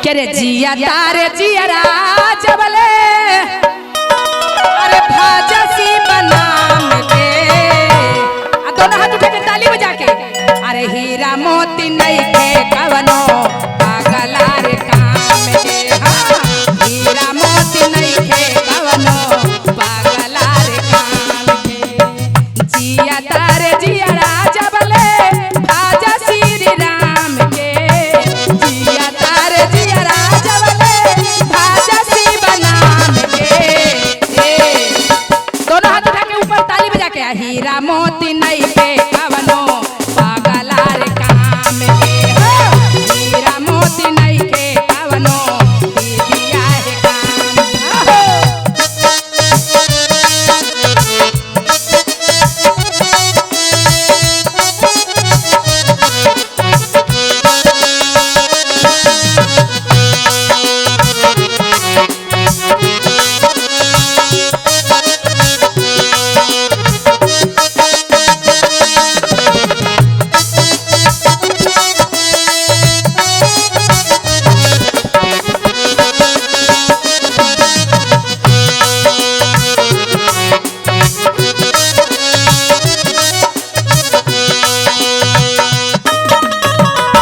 के रे जिया तारे जियरा जबले अरे भाजसी बनाम के दोनों हाथ उठा के ताली बजा के अरे हीरा मोती नहीं के कवनो पागला रे काम के हाँ हीरा मोती नहीं के कवनो पागला रे काम के जिया तारे जियरा जबले भाजा श्री राम के जिया तारे जियरा जबले भाजा श्री बनाम के दोनों हाथ उठा के ऊपर ताली बजा के हीरा मोती नहीं के कवनो पागला रे काम के हीरा मोती नहीं के कवनो दिया है काम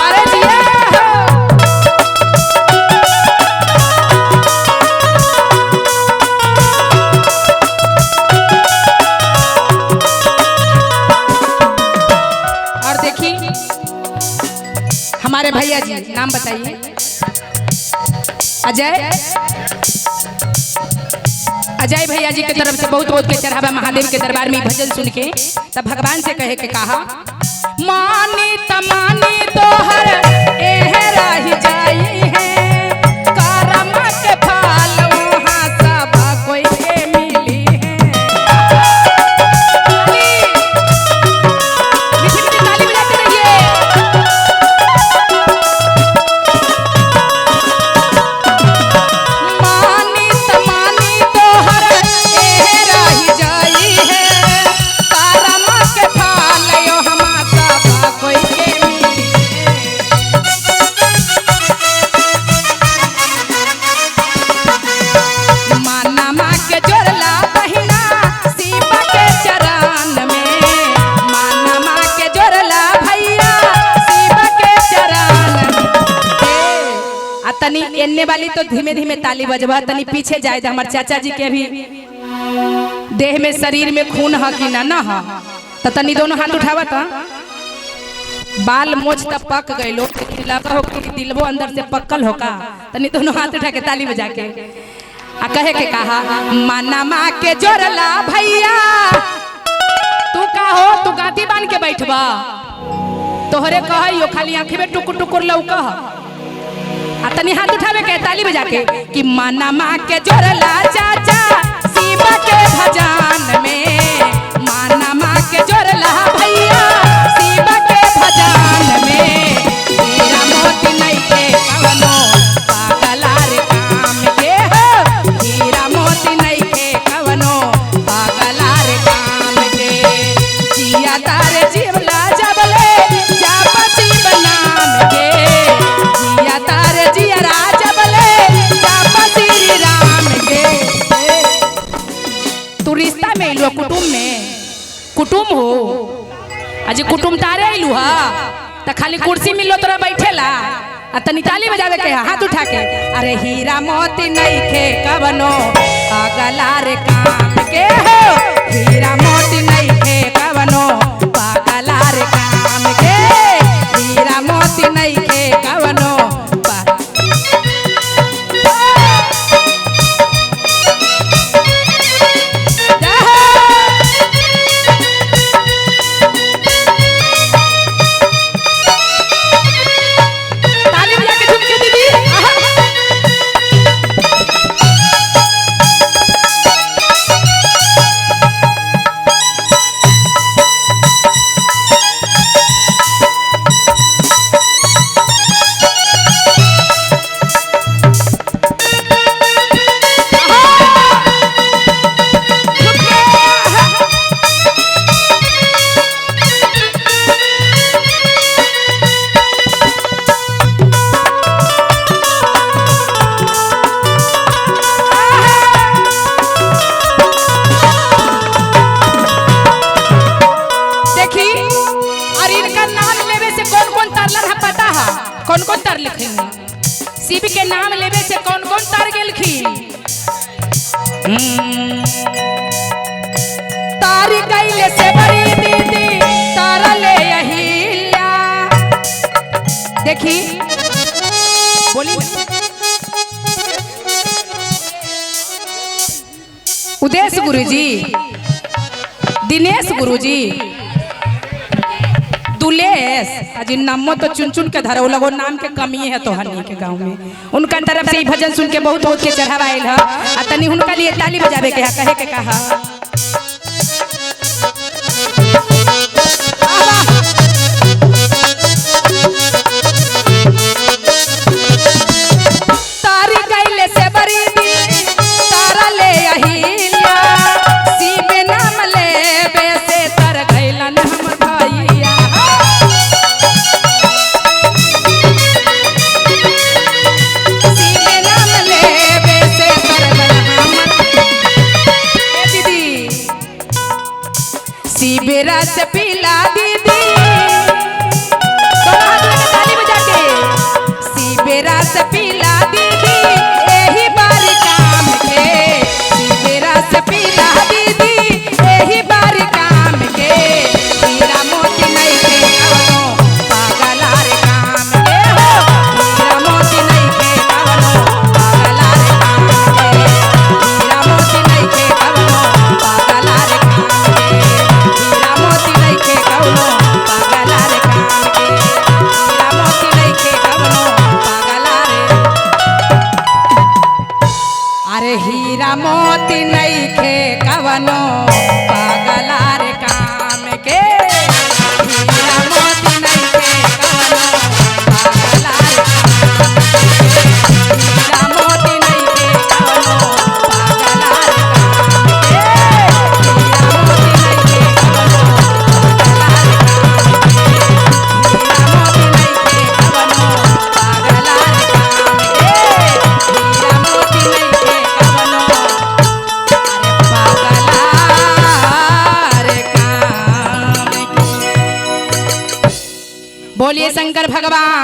अरे जिया और देखिए हमारे भैया जी नाम बताइए अजय अजय भैया जी की तरफ से बहुत बहुत के चढ़ावा महादेव के दरबार में भजन सुन के तब भगवान से कहे के कहा मानी तमानी तोहर एह रही जाई है करम के फल वहाँ सब कोई के मिली है मीठी मीठी ताली बजाते रहिए मानी तमानी तोहर एह रही जाई है करम के फल वहाँ सब कोई के मिली है मानमा के जोड़ला बहिना शिवा के चरण में मानमा के जोड़ला भैया शिवा के चरण में आ तनी एन्ने वाली तो धीमे धीमे ताली बजवा तनी पीछे जाए तो हमारे चाचा जी के भी देह में शरीर में खून ह कि ना ह तो तनी दोनों हाथ उठावा तो बाल मोछ तब पक गए लोग लगा हो कि दिलबो अंदर से पक्कल होका तनी दोनों हाथ उठा के ताली बजा के आ कहे के कहा मानमा के जोड़ला भैया तू का हो तू गादी बांध के बैठबा तोहरे कहियो खाली आंखें में टुकुर टुकुर लौका आ तनी हाथ उठावे के ताली बजा के कि मानमा के जोड़ला चाचा शिवा के भजन में मानमा के जोड़ला भैया शिवा के भजन में हीरा मोती नहीं के कवनो पागला रे काम के हो हीरा मोती नहीं के कवनो पागला रे काम के जिया तारे जीवला जबले जापसी बनाम के जिया तारे जिया राजबले जापसी राम के तू रिश्ता में लो कुटुम हो आज कुटुम तारे आइलू हा त खाली कुर्सी मिलो तोरा बैठेला आ तनी ताली बजावे के हाथ उठा के अरे हीरा मोती नहीं के कवनो पागला रे काम के हो हीरा मोती नहीं के कवनो पागला रे काम के हीरा मोती नहीं के कवनो ताली बजा के झुमके दीदी जाथिन। शिव के नाम लेवे से कौन कौन तार गेलखिन? तारी कैले से बड़ी दीदी तारा ले अहिल्या। देखी बोली उदेश गुरुजी, दिनेश गुरुजी, दुलेश अजी नामो तो चुन चुन के धरो लगो, नाम के कमी है तो हनी के गांव में। उनका तरफ से भजन सुन के बहुत बहुत के चढ़ावा आयल है। आ तनी उनका लिए ताली बजावे के है, कहे के कहा तारी कैले से बड़ी दी तारा ले अहिल्या। शिव नाम लेवे से तर गइलन हमर भैया। शिव नाम लेवे से तर गइलन हमर दीदी। शिव रस पिला दीदी, दोनों हाथ लगा ताली बजा के। शिव रस पिला दीदी एही बार काम के। शिव रस पिला दीदी एही बार काम के। हीरा मोती नहीं के कवनो पागलार काम के हो। हीरा मोती नहीं के कवनो पागलार काम के। हीरा मोती नहीं के कवनो पागलार काम के। हीरा मोती नहीं के कवनो पागलार काम के। हीरा मोती नहीं के कवनो पागलार। अरे हीरा मोती नहीं खे कवनो पागलार काम के। हीरा मोती नहीं खे कवनो पागलार काम के। हीरा मोती नहीं खे कवनो पागलार काम के। हीरा मोती नहीं खे कवनो पागलार काम के। हीरा मोती नहीं खे कवनो पागलार काम के। हीरा मोती नहीं खे कवनो पागलार काम के। बोलिए शंकर भगवान।